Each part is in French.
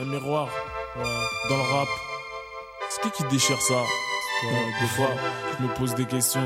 Un miroir, dans le rap. C'est qui déchire ça? Des fois, je me pose des questions.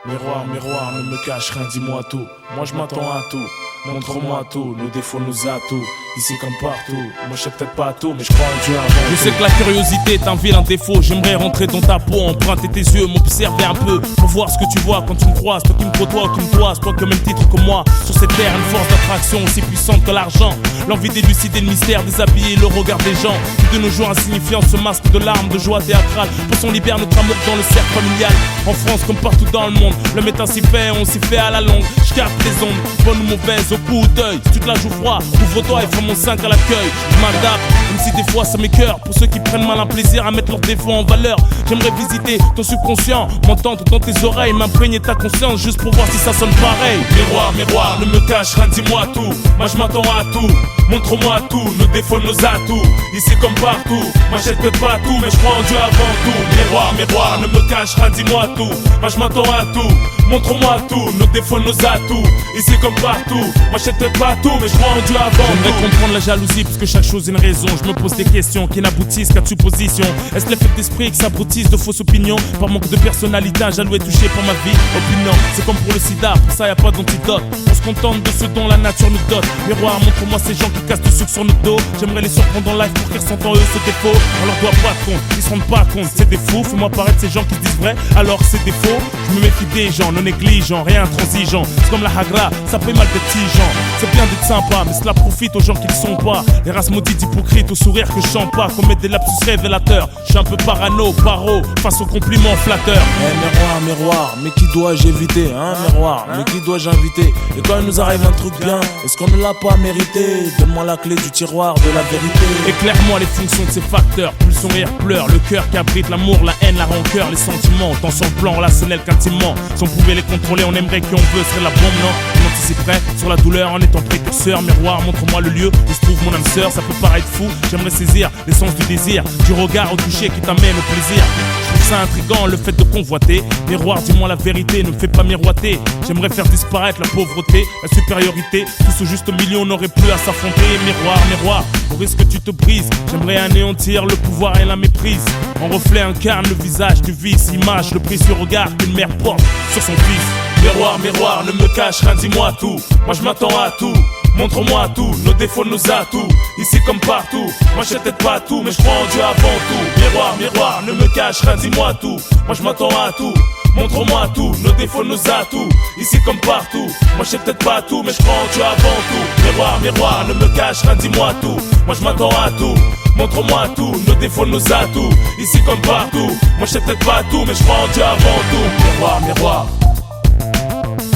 Miroir, miroir, ne me cache rien, dis-moi tout. Moi je m'attends à tout. Montre-moi tout, nos défauts, nos atouts. Ici comme partout, moi je sais peut-être pas tout, mais je crois en Dieu avant Je sais que la curiosité est un vilain défaut. J'aimerais rentrer dans ta peau, emprunter tes yeux, m'observer un peu pour voir ce que tu vois quand tu me croises. Toi qui me côtoies, qui me toises, toi qui as le même titre que moi. Sur cette terre, une force d'attraction aussi puissante que l'argent. L'envie d'élucider le mystère, déshabiller le regard des gens. Qui de nos jours insignifiant ce masque de larmes, de joie théâtrale. Pour qu'on libère notre amour dans le cercle familial. En France comme partout dans le monde, le médecin s'y fait, on s'y fait à la longue. Je capte les ondes, bonnes ou mauvaises, au coup d'œil. Si tu te la joues froid, ouvre-toi et fais mon 5 à l'accueil. Je m'adapte, même si des fois ça m'écœure. Pour ceux qui prennent mal un plaisir à mettre leurs défauts en valeur. J'aimerais visiter ton subconscient, m'entendre dans tes oreilles, m'imprégner ta conscience juste pour voir si ça sonne pareil. Miroir, miroir, ne me cache rien, dis-moi tout. Moi je m'attends à tout, montre-moi tout. Nos défauts, nos atouts, ici comme partout. M'achète peut-être pas tout, mais je crois en Dieu avant tout. Miroir, miroir, ne me cache rien, dis-moi tout. Moi je m'attends à tout, montre-moi tout. Nos défauts, nos atouts, ici comme partout. M'achète peut-être pas tout, mais je crois en Dieu avant tout. J'aimerais comprendre la jalousie, parce que chaque chose a une raison. Je me pose des questions qui n'aboutissent qu'à de suppositions. Est-ce l'effet d'esprit qui s'abrutissent de fausses opinions? Par manque de personnalité, un jaloux est touché par ma vie. Opinion, c'est comme pour le sida, pour ça y a pas d'antidote. On se contente de ce dont la nature nous dote. Miroir, montre-moi ces gens qui cassent du sucre sur notre dos. J'aimerais les surprendre en live pour qu'ils ressentent en eux ce défaut. On leur doit pas de compte, ils se rendent pas compte. C'est des fous, fais-moi paraître ces gens qui se disent vrai alors que c'est des faux. Je me méfie des gens, non négligents, rien intransigeant. C'est comme la hagra, ça fait mal des petits gens. C'est bien d'être sympa, mais cela profite aux gens qui ne sont pas. Les races maudites hypocrites, au sourire que je chante pas. Commettre des lapsus révélateurs. Je suis un peu parano, paro, face aux compliments flatteurs. Miroir, miroir, mais qui dois-je éviter, hein, miroir, mais qui dois-je inviter? Et quand il nous arrive un truc bien, est-ce qu'on ne l'a pas mérité? Donne-moi la clé du tiroir de la vérité. Éclaire-moi les fonctions de ces facteurs. Pulsion, rire, pleure, le cœur qui abrite l'amour, la haine, la rancœur, les sentiments, tant sur le plan relationnel qu'intimement. Si on pouvait les contrôler, on aimerait qui on veut, serait la bombe, non? On anticiperait sur la douleur en étant précurseur. Miroir, montre-moi le lieu où se trouve mon âme sœur. Ça peut paraître fou, j'aimerais saisir l'essence du désir, du regard au toucher qui t'amène au plaisir. Je trouve ça intriguant le fait de convoiter. Miroir, dis-moi la vérité, ne me fais pas miroiter. J'aimerais faire disparaître la pauvreté, la supériorité. Tous au juste milieu, on n'aurait plus à s'affronter. Miroir, miroir, au risque que tu te brises. J'aimerais anéantir le pouvoir et la méprise. En reflet incarne le visage du vice, image, le précieux regard qu'une mère porte sur son fils. Miroir, miroir, ne me cache rien, dis-moi tout. Moi je m'attends à tout, montre-moi tout. Nos défauts, nos atouts, ici comme partout. Moi je sais peut-être pas tout, mais je crois en Dieu avant tout. Miroir, miroir, ne me cache rien, dis-moi tout. Moi je m'attends à tout, montre-moi tout. Nos défauts, nos atouts, ici comme partout. Moi je sais peut-être pas tout, mais je crois en Dieu avant tout. Miroir, miroir, ne me cache rien, dis-moi tout. Moi je m'attends à tout, montre-moi tout. Nos défauts, nos atouts, ici comme partout. Moi je sais peut-être pas tout, mais je crois en Dieu avant tout. Miroir, miroir,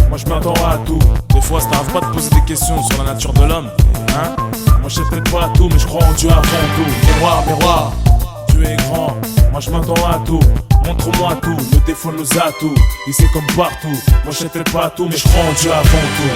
moi je m'attends à tout. Des fois ça t'arrive pas de poser des questions sur la nature de l'homme, hein? Moi je sais peut-être pas tout, mais je crois en Dieu avant tout. Miroir, miroir, Dieu est grand. Moi je m'attends à tout, montre-moi tout. Nos défauts, nos atouts, ici comme partout. Moi je sais peut-être pas tout, mais je crois en Dieu avant tout.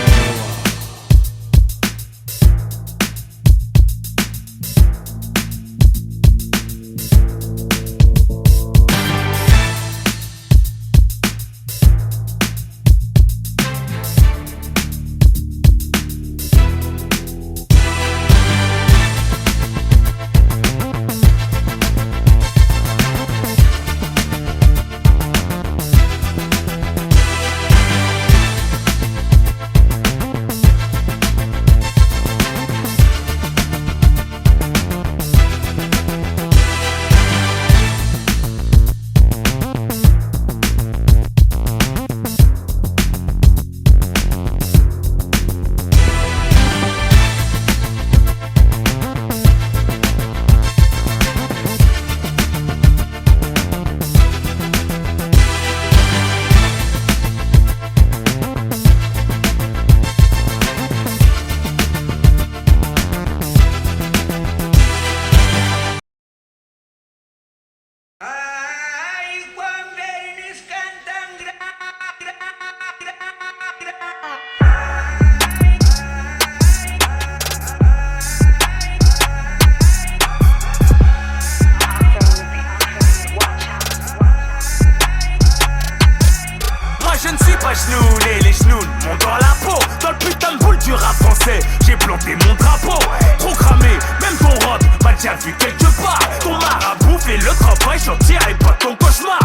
déjà vu quelque part. Ton marabout fait le travail, j'en tirerai pas ton cauchemar.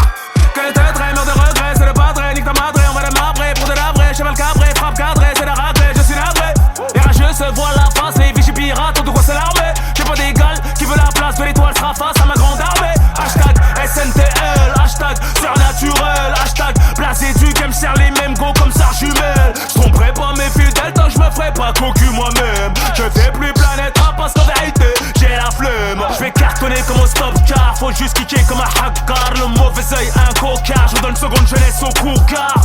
Quand t'es très mort de regret, c'est le padré, nique ta madré, on va démarrer pour de la vraie, cheval cabré, frappe cadré, c'est la raclée, je suis navré. Les rageux se voient la face, les vichys pirates, en tout cas c'est l'armée. J'ai pas d'égal, qui veut la place de l'étoile sera face à ma grande armée. Hashtag SNTL, hashtag surnaturel, hashtag blasé du game, serre les mêmes go comme ça jumelle. J'tromperai pas mes fidèles tant j'me ferai pas cocu moi-même. Je fais plus planète rap parce qu'en vérité j'ai la flemme. J'vais cartonner comme au stop car faut juste kicker comme un hackard. Le mauvais oeil, un cocard, je donne seconde, je laisse au coucard.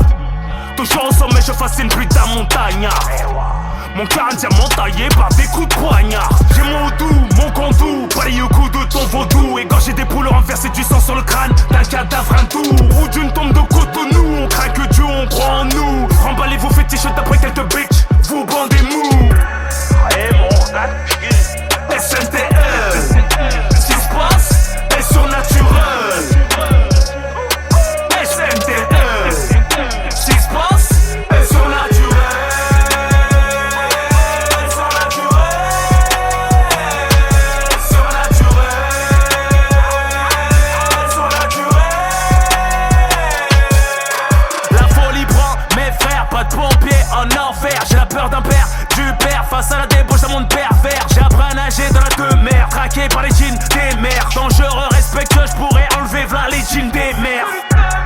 Toujours au sommet, je fascine putain montagnard. Mon cœur entièrement taillé par des coups de poignard. J'ai mon doux, mon condou, pareil au coup de ton vaudou. Égorger des poules, renverser du sang sur le crâne d'un cadavre hindou ou d'une tombe de Cotonou. On craint que Dieu, on croit en nous. Remballez-vous fétiches d'après quelques bitches, vous bandez mou. Et mon SNTL, ce qui se passe est surnaturel. SNTL, ce qui se passe est surnaturel. J'ai la peur d'un père, du père face à la débauche d'un monde pervers. J'ai appris à nager dans la demeure, traqué par les jeans des mères. Dangereux, respectueux, j'pourrais enlever v'là les jeans des mères.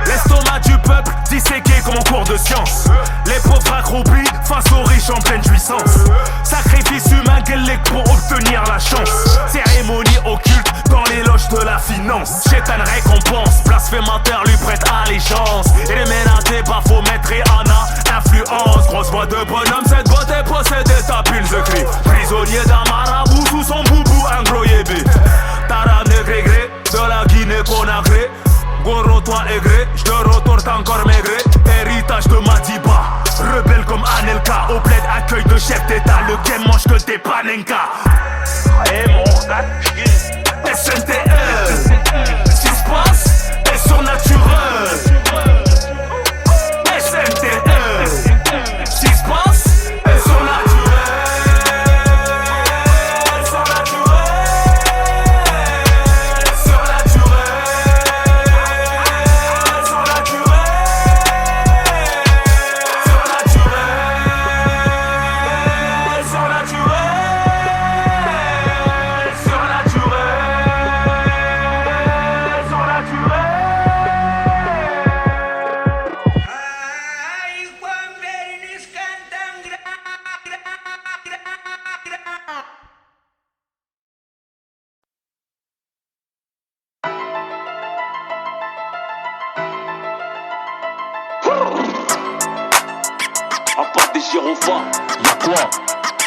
L'estomac du peuple disséqué comme en cours de science. Les pauvres accroupis face aux riches en pleine puissance. Sacrifice humain gallique pour obtenir la chance. Cérémonie occulte dans les loges de la finance. Chétan récompense, blasphémateur lui prête allégeance. Et les ménages pas faux maître et Anna influence. Grosse voix de bonhomme, cette beauté possédée ta pile de cris. Prisonnier d'un marabout sous son boubou incroyable. Tarab négré de la Guinée-Conakry. Goro toi aigre, j'te retourne encore maigre. Héritage de Madiba, rebelle comme Anelka. Au bled accueil de chef d'état, le game mange que des panenka. Et mon SNTL, ce qui se passe est surnaturel. SNTL, ce qui se passe est surnaturel.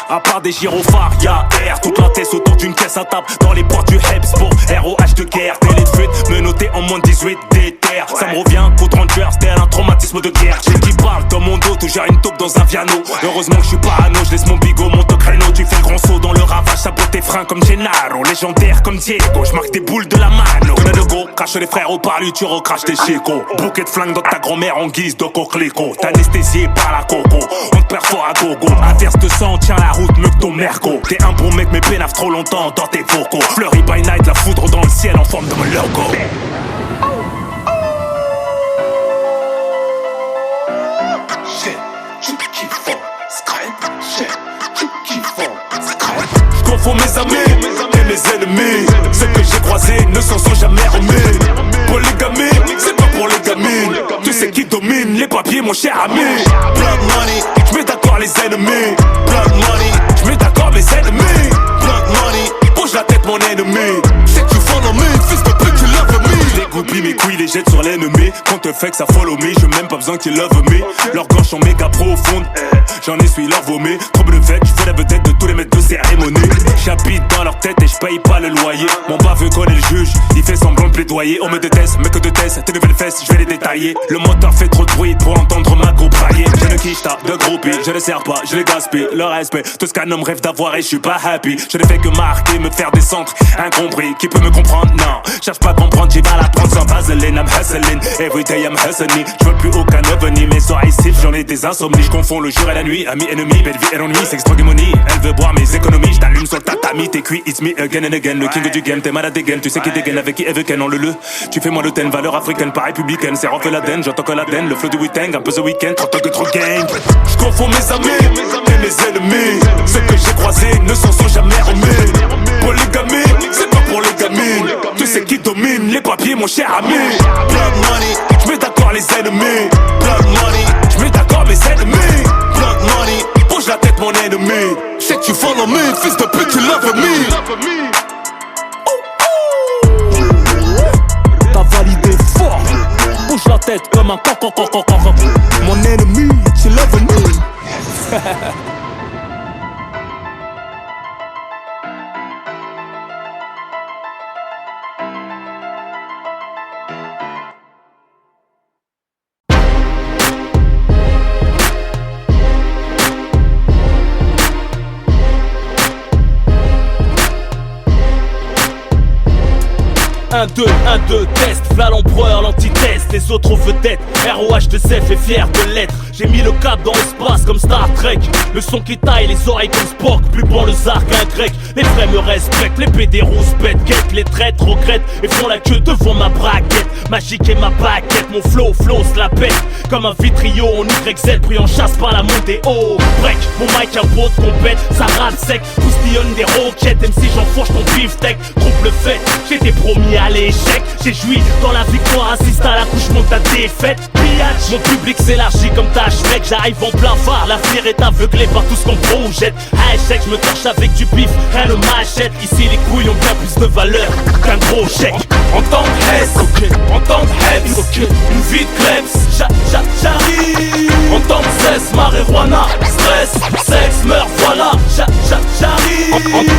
À part des gyrophares, y'a air. Toute la tête autour d'une caisse à table. Dans les portes du Hebsbourg, ROH de guerre. Télé de fuite, menotté en moins de 18 déterre. Ça me revient contre Rangers, tel un traumatisme de guerre. J'ai qui parle dans mon dos, tout gère une taupe dans un piano. Heureusement que je suis parano, je laisse mon bigot, monte au créneau. Tu fais le grand saut dans le ravage, sabote tes freins comme Gennaro. Légendaire comme Diego, je marque des boules de la mano. Tonne de go, crache les frères au parlu, tu recraches tes chicots. Bouquet de flingue dans ta grand-mère en guise de coquelicot. T'es anesthésié par la coco, on te perfore à gogo. Averse de sang, tiens la route, mieux que ton merco. T'es un bon mec mais pénave trop longtemps dans tes vocaux. Fleury by night, la foudre dans le ciel en forme de mon logo. Je confonds mes amis et mes ennemis. Ceux que j'ai croisés ne s'en sont jamais remis. Polygamie, c'est pas pour les gamines. Tu sais qui domine les papiers, mon cher ami. Blood money, j'mets d'accord les ennemis. Blood money, j'mets d'accord mes ennemis. Blood money, bouge la tête mon ennemi. C'est que tu follow me, fils de pute, tu love me. Dégoupille mes couilles, les jette sur l'ennemi. Quand te fait que ça follow me, j'ai même pas besoin qu'ils love me. Leurs gorges sont méga profondes, j'en essuie leur vomi. Trouble de fête, j'fais la vedette de tous les maîtres de cérémonie. J'habite dans leur tête et j'paye pas le loyer. Mon baveux connaît le juge, il fait semblant de plaidoyer. On me déteste, mais que de tests, tes nouvelles fesses, j'vais les détailler. Le moteur fait trop de bruit pour entendre ma go brailler. Je ne quiche ta de groupie, je ne sers pas, je les gaspille. Le respect, tout ce qu'un homme rêve d'avoir et je suis pas happy. Je ne fais que marquer, me faire descendre. Incompris, qui peut me comprendre? Non, cherche pas à comprendre, j'y vais à la prendre sans vaseline. I'm hustling, everyday I'm hustling. Je veux plus aucun ovni, mes oreilles sifflent, j'en ai des insomnies. Je confonds le jour et la nuit, ami, ennemi, belle vie et l'ennui, c'est extra money. Elle veut boire mes économies, je t'allume sur le tatami. ami, t'es cuit, it's me again and again. Le king du game, t'es malade again. Tu sais qui dégaine avec qui elle veut qu'elle en le. Tu fais moins le ten, valeur africaine, pas républicaine. C'est refait la den, j'entends que la den. Le flow du week-end, un peu the week-end, trop que trop gang. J'confonds mes amis et mes ennemis. Ceux que j'ai croisés ne s'en sont jamais remis. Polygamie, c'est pas pour les gamines. Tu sais qui domine les papiers, mon cher ami. Blood money, j'mets d'accord les ennemis. Blood money, j'mets d'accord mes ennemis. Blood money, bouge la tête mon ennemi. J'sais que tu follow me, fils de pute, tu love me. T'as validé fort, bouge la tête comme un coq. Mon ennemi, tu love me. Un, deux, test, v'là l'empereur, l'antithèse, les autres vedettes, ROH2F est fier de l'être. J'ai mis le cap dans l'espace comme Star Trek. Le son qui taille les oreilles comme Spock, plus bon le zark qu'un grec. Les vrais me respectent, les PD rousses bêtes, guettent, les traîtres regrettent et font la queue devant ma braquette. Magique et ma baguette, mon flow se la pète. Comme un vitrio en YZ, pris en chasse par la montée haut. Break, mon mic un pot de compète, ça rate sec, poustillonne des roquettes. MC j'enfourche ton beefsteak, groupe le fait, j'étais promis à l'échec. J'ai joui dans la victoire, assiste à l'accouchement de ta défaite. Pillage, mon public s'élargit comme ta mec. J'arrive en plein phare, l'avenir est aveuglé par tout ce qu'on projette. Hashtag, je me torche avec du bif, rien ne m'achète. Ici les couilles ont bien plus de valeur qu'un gros chèque. En tant que S, en tant que Heps, une vie de Klebs, j'arrive. En tant que cesse, marijuana, stress, sexe, meurtre, voilà, j'arrive.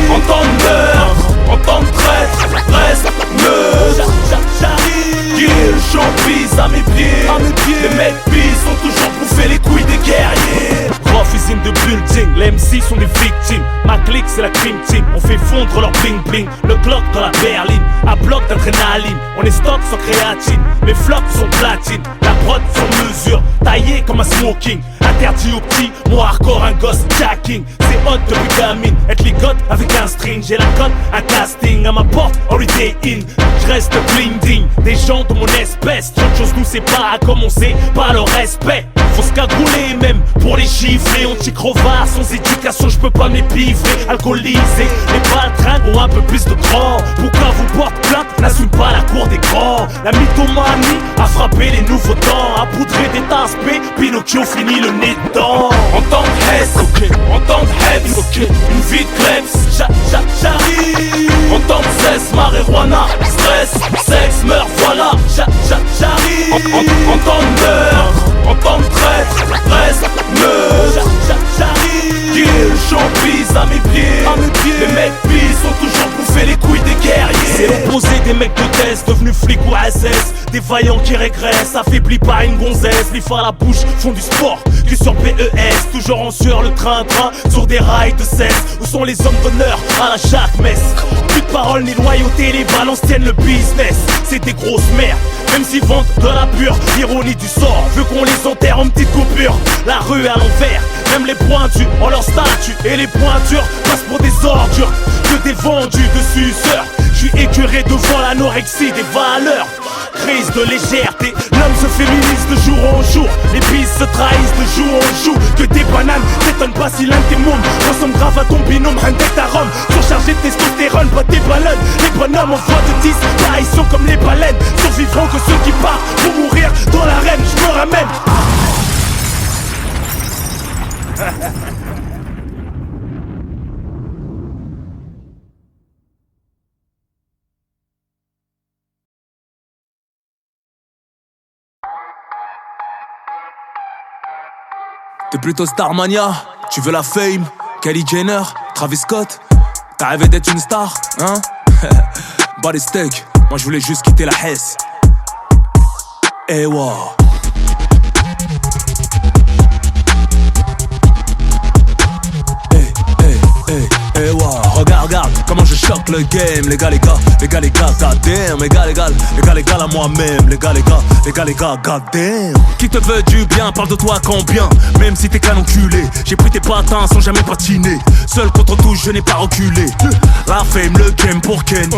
En tant de meurtre, en tant de traître, reste, meurtre, j'arrive. Kill, champise à mes pieds, les mecs pis sont toujours bouffés les couilles des guerriers. Rough is in the building, les MC sont des victimes. Ma clique c'est la cream team, on fait fondre leur bling bling. Le Glock dans la berline, à bloc d'adrénaline. On est stock sans créatine, mes flops sont platine. La prod sur mesure, taillée comme un smoking. Interdit aux petits, moi hardcore un gosse jacking. C'est hot depuis gamine, être ligote avec un string. J'ai la cote, un casting à ma porte, holiday in. J'reste blinding, des gens de mon espèce. Trop de choses nous séparent, à commencer par le respect. Faut se cagouler même pour les chiffrer. On t'y crevard, sans éducation je peux pas m'épivrer. Alcoolisé, les baltringues ont un peu plus de cran. Pourquoi vous porte plainte, n'assume pas la cour des grands. La mythomanie a frappé les nouveaux temps. A poudré des tasses P, Pinocchio finit le nez dedans. En tant que S, en tant que Heps, une vie de Klebs, j'arrive. En tant que cesse, marijuana, stress, sexe, meurtre, voilà, j'arrive. En tant de meurtre, en tant de traître, reste, meurtre, j'arrive. Kill, champise à mes pieds, les mecs pis sont toujours bouffés les couilles des guerriers. C'est l'opposé des mecs de test, devenus flics ou SS. Des vaillants qui régressent, affaiblis par une gonzesse. Les à la bouche font du sport, que sur PES. Toujours en sueur le train-train, sur des rails de 16. Où sont les hommes d'honneur à la chaque messe? Plus de parole ni loyauté, les balances tiennent le business. C'est des grosses merdes, même s'ils vendent de la pure ironie du sort, veut qu'on les enterre en petites coupures. La rue à l'envers, même les pointus ont leur statut. Et les pointures passent pour des ordures, que des vendus de suceurs. J'suis écœuré devant l'anorexie des valeurs. Crise de légèreté, l'homme se féminise de jour en jour. Les pistes se trahissent de jour en jour. Que des bananes, t'étonnes pas si l'un de tes mômes ressemble grave à ton binôme, Rendek ta rhum. Surchargé de testostérone, pas des ballonnes. Les bonhommes en voie de 10, bah ils sont comme les baleines. Survivront que ceux qui partent pour mourir dans l'arène. J'me ramène. T'es plutôt Starmania, tu veux la fame, Kylie Jenner, Travis Scott. T'as rêvé d'être une star, hein? Bas les steaks, moi je voulais juste quitter la Hesse. Eh wow. Eh wow. Regarde comment je choque choque le game. Les gars, goddamn. Les gars, à moi-même. Les gars, goddamn. Qui te veut du bien, parle de toi combien. Même si t'es qu'un enculé, j'ai pris tes patins sans jamais patiner. Seul contre tous, je n'ai pas reculé. La fame, le game pour Ken.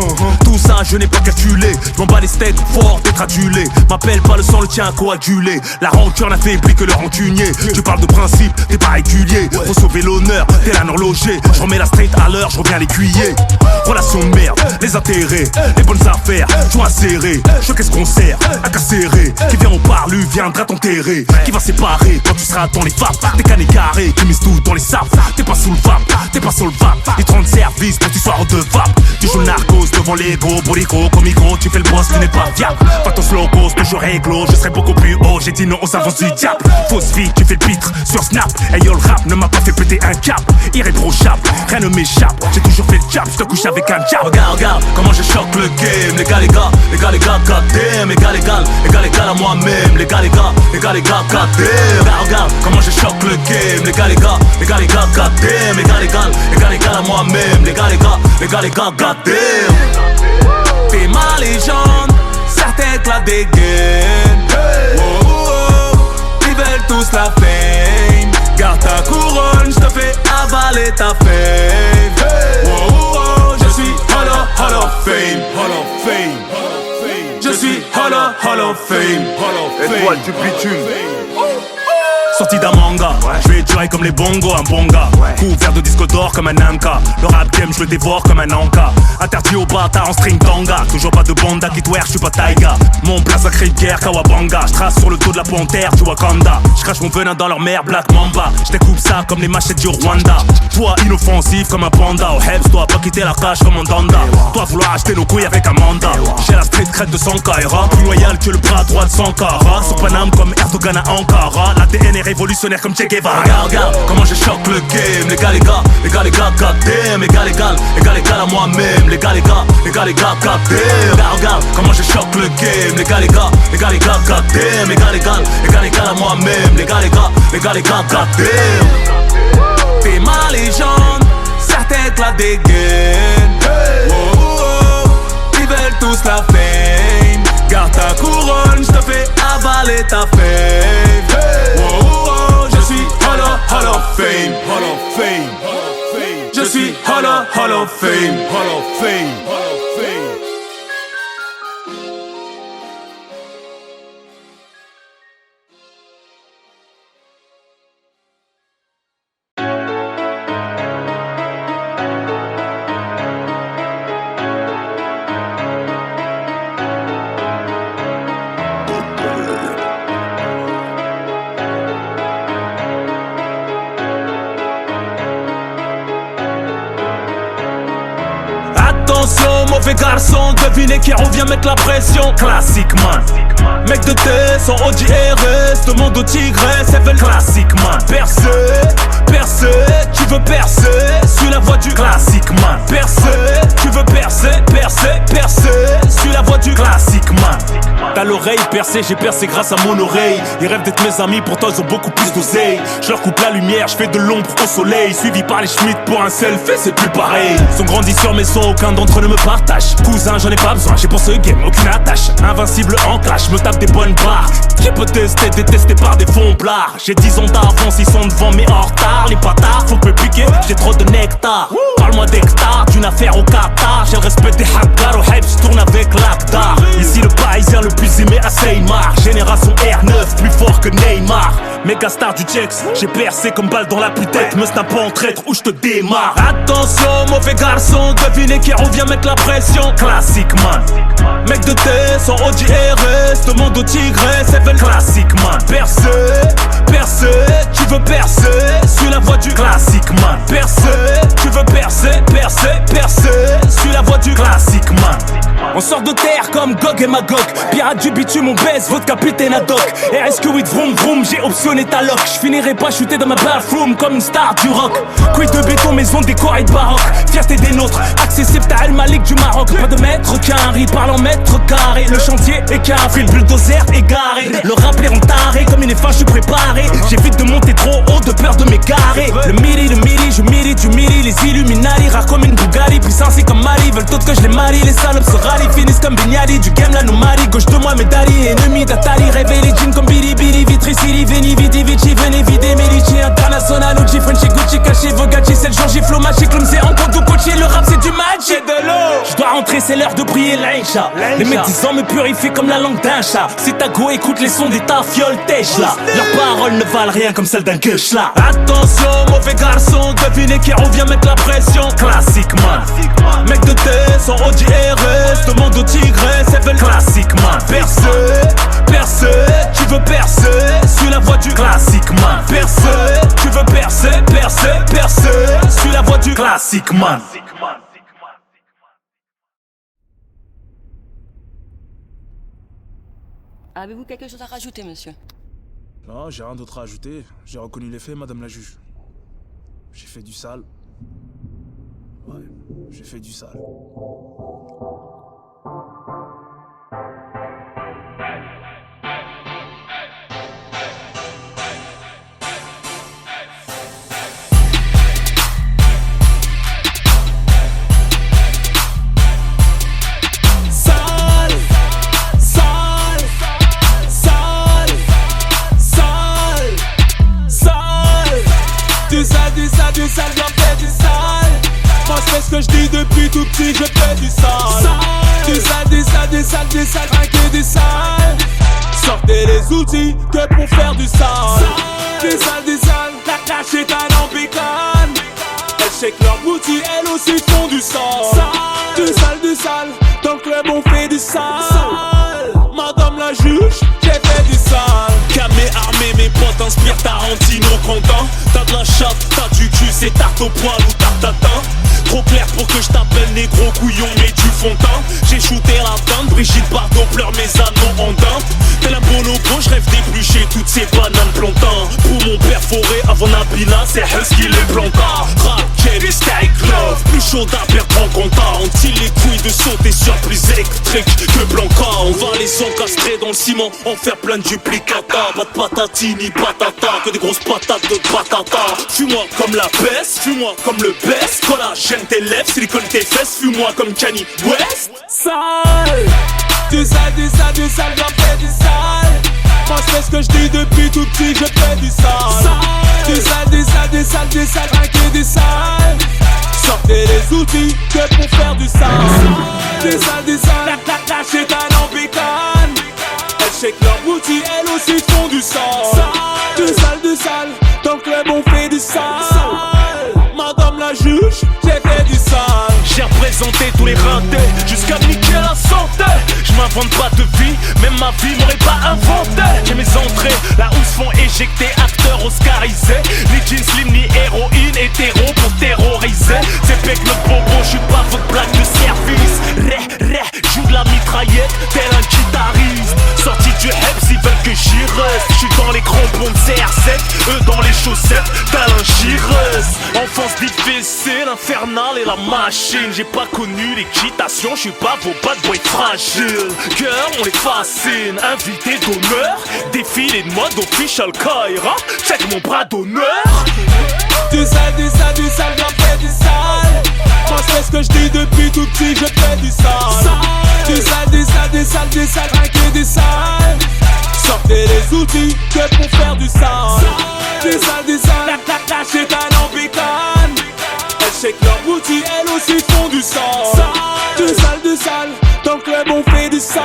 Tout ça, je n'ai pas calculé. Je m'en bats les steaks, fort d'être adulé. M'appelle pas le sang, le tien coagulé. La rancœur n'affaiblit que le rancunier. Tu parles de principe, t'es pas régulier. Faut sauver l'honneur, t'es un horloger. Je remets la straight à l'heure, je reviens l'écuyer. Relation de merde, les intérêts, les bonnes affaires, joints serrés. Je qu'est-ce qu'on sert, à casserrer. Qui vient au parlu, viendra t'enterrer. Qui va séparer quand tu seras dans les vapes. T'es cané carré, qui mise tout dans les sapes. T'es pas sous le vape, t'es pas sur le vape. Ils te rendent service pour que tu sois redevable. Tu joues le narcos devant l'ego, bolico, comme micro, tu fais le boss, tu n'es pas viable. Pas ton slogos, toujours réglo, je serai beaucoup plus haut. J'ai dit non aux avances du diable. Fausse vie, tu fais le pitre sur Snap. Hey yo, le rap ne m'a pas fait péter un cap. Irréprochable, rien ne m'échappe. J'ai toujours fait le jab, je te couche avec un jab. Regarde comment je choque le game. Les gars, goddamn. Les gars, à moi-même. Les gars, goddamn. Regarde comment je choque le game. Les gars, goddamn. Les gars, à moi-même. Les gars, goddamn. T'es ma légende, certains éclatent des gaines. Ils veulent tous la fame. Garde ta couronne, j'te fais avaler ta fame. Je suis Hall of Fame. Je suis Hall of Fame. Étoile du bitume. Sorti d'un manga, je vais durer comme les bongos, un bon gars. Couvert de disque d'or comme un Namka. Le rap game, je le dévore comme un Anka. Interdit aux bâtards en string tanga. Toujours pas de bonda qui twerk, je suis pas Taiga. Mon place à cri de guerre, Kawabanga. Je trace sur le dos de la panthère du Wakanda. Je crache mon venin dans leur mer, Black Mamba. Je découpe ça comme les machettes du Rwanda. Toi inoffensif comme un panda. Au Hebs, toi pas quitter la cage comme un danda. Toi vouloir acheter nos couilles avec un mandat. J'ai la street crête de Sankara. Plus loyal que le bras droit de Sankara. Sur Paname comme Erdogan à Ankara. L'ADN est révolutionnaire comme Che Guevara. Regarde comment je choque le game. Les gars, goddamn. Les gars, à moi-même. Les gars, goddamn. Regarde comment je choque le game. Les gars, goddamn. Les gars, à moi-même. Les gars, goddamn. T'es ma légende, certains éclatent des gaines. Ils veulent tous la fame. Garde ta couronne, j'te fais avaler ta fame. Je suis Hall of Fame. Je suis Hall of Fame. Attention, mauvais garçon, devinez qui revient mettre la pression. Classique man. Mec de tête, sans OGRS, demande au tigresse, elles veulent classique man. Percer, tu veux percer, suis la voie du classique man. Percer, tu veux percer, suis la voie du classique man. T'as l'oreille percée, j'ai percé grâce à mon oreille. Ils rêvent d'être mes amis, pourtant ils ont beaucoup plus d'oseille. Je leur coupe la lumière, je fais de l'ombre au soleil. Suivi par les Schmitt pour un selfie, c'est plus pareil. Ils sont grandis sur mes sons, aucun d'entre eux ne me partage. Cousin, j'en ai pas besoin, j'ai pour ce game aucune attache. Invincible en clash, me tape des bonnes barres. Qui peut tester, détesté par des fonds blards. J'ai 10 ans d'avance, ils sont devant mais en retard. Les bâtards, faut me piquer, j'ai trop de nectar. Parle-moi d'hectares, d'une affaire au Qatar. J'ai le respect des hackers, au hype, je tourne avec l'Akdar. Ici le parisien le plus aimé à Seymar. Génération R9, plus fort que Neymar. Méga star du Jex, j'ai percé comme balle dans la putette. Me snap pas en traître ou je te démarre. Attention, mauvais garçon, devinez qui revient mettre la pression. Classique man. Mec de tête, sans OGRS, demande au tigresse, elles veulent classique man. Percer, tu veux percer, suis la voie du classique man. Percer, tu veux percer, suis la voie du classique man. On sort de terre comme Gog et Magog. Pirate du bitume, on baisse votre capitaine ad hoc. RSQ8 vroom vroom, j'ai optionné ta loc. J'finirai pas shooté dans ma bathroom comme une star du rock. Quid de béton, maison décorée de baroque. Fierté des nôtres, accessible t'as El Malik du Maroc. Pas de mètre carré, parle en mètre carré. Le chantier est carré, le bulldozer égaré. Le rap est rentaré, comme une F1 je suis préparé. J'évite de monter trop haut de peur de m'égarer. Le midi, je midi du midi. Les Illuminati, rare comme une Bugatti. Puissance c'est comme Mali, veulent Paris, les salopes se rallient, finissent comme Bignali. Du game l'anomalie, gauche de moi Medali. Ennemi d'Atali, rêver les jeans comme Billy Billy. Vitry, Sili, Veni, Vidi, Vici, venez vider Medici. International, Uchi, Frenchy, Gucci, Caché, Vogacci. C'est le jour Giflo, Magic, Clum, c'est encore du coaché. Le rap c'est du magic, de l'eau. Je dois rentrer, c'est l'heure de prier l'Aïcha. Les médisants me purifient comme la langue d'un chat. Si t'as go, écoute les sons des tafioles, tèche là. Leurs paroles ne valent rien comme celles d'un gueuche là. Attention, mauvais garçon, devinez qui revient mettre la pression. Classique man, mec de T, sans Audi RS, demande au Tigresse, elles veulent classique man. Percer, tu veux percer, suis la voie du classique man. Percer, tu veux percer, suis la voie du classique man. Avez-vous quelque chose à rajouter, monsieur? Non, j'ai rien d'autre à ajouter. J'ai reconnu les faits, madame la juge. J'ai fait du sale. Ouais, j'ai fait du sale. Du sale, j'en fais du sale. Moi je fais ce que je dis depuis tout petit, je fais du sale. Du sale, rien que du sale. Sortez les outils que pour faire du sale. Du sale, la cachette un ambicane. Elles shake leurs boutiques, elles aussi font du sale. Du sale, dans le club on fait du sale. Madame la juge, j'ai fait du sale. Camé armé, mes potes inspirent Tarantino content. T'as de la chatte, t'as du cul, c'est tarte au poil ou tarte à teint. Trop clair pour que je t'appelle négro couillon mais du fond de teint. J'ai shooté la teinte, Brigitte Bardot pleure mes anneaux en dinde. Tel un bonobo, je rêve d'éplucher toutes ces bananes plantain. Pour mon père forêt avant Nabila, c'est Husky les plantins. Rap, Kelly, Style Glove, plus chaud à perdre en compta. On tire les couilles de sauter sur plus électrique que Blanca. On va les encastrer dans le ciment, en faire plein de duplicata. Pas de patati ni patata, que des grosses patates de patata. Fuis-moi comme la baisse, fuis-moi comme le best. Collagène tes lèvres, silicone tes fesses. Fuis-moi comme Kanye West. Sale, du sale, j'en fais du sale. Moi je fais ce que je dis depuis tout petit, je fais du sale. Du sale, rien que du sale. Sortez les outils que pour faire du sale. Du sale, la cachette un ambicane. Elles shake leurs boutiques, elles aussi font du sale. Du sale, dans le club on fait du sale. Madame la juge, j'ai fait du sale. J'ai représenté tous les ratés, jusqu'à niquer la santé. Je m'invente pas de vie, même ma vie m'aurait pas inventé. J'ai mes entrées, là où se font éjecter acteurs oscarisés. Ni jeans slim, ni héroïne, hétéro pour terroriser. C'est bec le bobo, je suis pas votre blague de service. Joue de la mitraillette, tel un guitariste. Sorti du Heps, ils veulent que j'y reste. Je suis dans les crampons de CR7, eux dans les chaussettes, tel un Chirès. Enfance difficile, infernale et la machine. J'ai pas connu l'équitation, je suis pas vos bad boys fragiles. Girl, on les fascine, invité d'honneur. Défilé de mode official Kaira, check mon bras d'honneur. Du sale, j'en fais du sale. Moi je fais ce que je dis depuis tout petit, je fais du sale. Du sale, rien que du sale. Sortez les outils que pour faire du sale. Du sale, la cachette un ambicane. Elles shake leurs boutiques, elles aussi font du sale. Du sale, dans le club on fait du sale.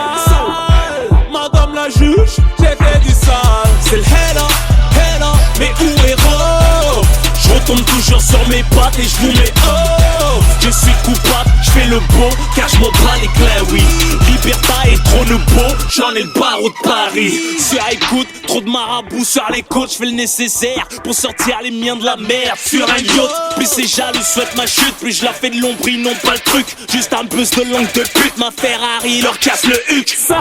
Madame la juge, j'ai fait du sale. C'est le Hella, mais où est Rob? Je retombe toujours sur mes pattes et je vous mets oh. Je suis coupable, je fais le beau car je m'en bats les clés, oui. Liberta est trop le beau, j'en ai le barreau de Paris. Sur écoute, trop de marabouts sur les côtes. Je fais le nécessaire pour sortir les miens de la merde. Sur un yacht, plus c'est jaloux, souhaite ma chute. Plus je la fais de l'ombre, ils n'ont pas le truc. Juste un bus de langue de pute, ma Ferrari leur casse le huc. Sale,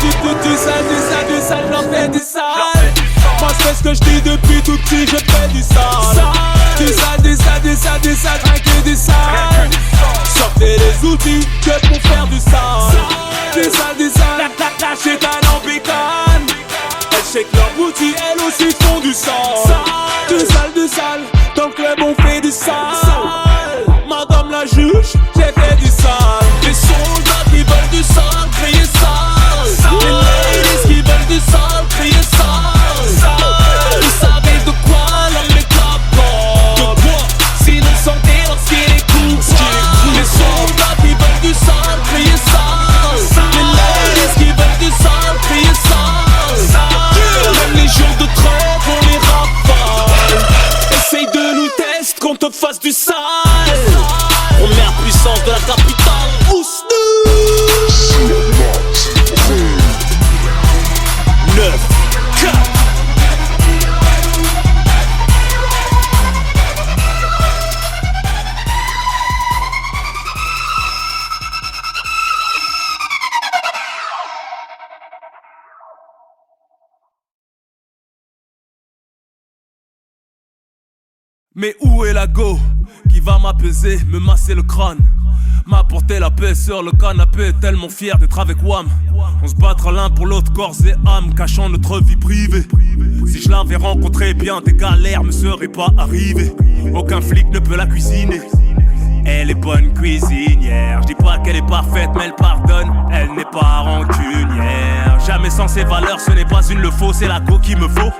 du sale, j'en fais du sale. Moi je fais ce que je dis depuis tout petit, je fais du sale. Du sale, rien que du sale. Sortez les outils que pour faire du sale. Du sale, la cachette un ambicane. Elles shake leurs boutiques, elles aussi font du sale. Du sale, dans le club on fait du sale. Madame la juge, j'ai fait du sale. Mais où est la go qui va m'apaiser, me masser le crâne, m'apporter la paix sur le canapé, tellement fier d'être avec Wam. On se battra l'un pour l'autre, corps et âme, cachant notre vie privée. Si je l'avais rencontré, bien des galères me seraient pas arrivées. Aucun flic ne peut la cuisiner. Elle est bonne cuisinière. Je dis pas qu'elle est parfaite, mais elle pardonne. Elle n'est pas rancunière. Jamais sans ses valeurs, ce n'est pas une le faux, c'est la go qu'il me faut.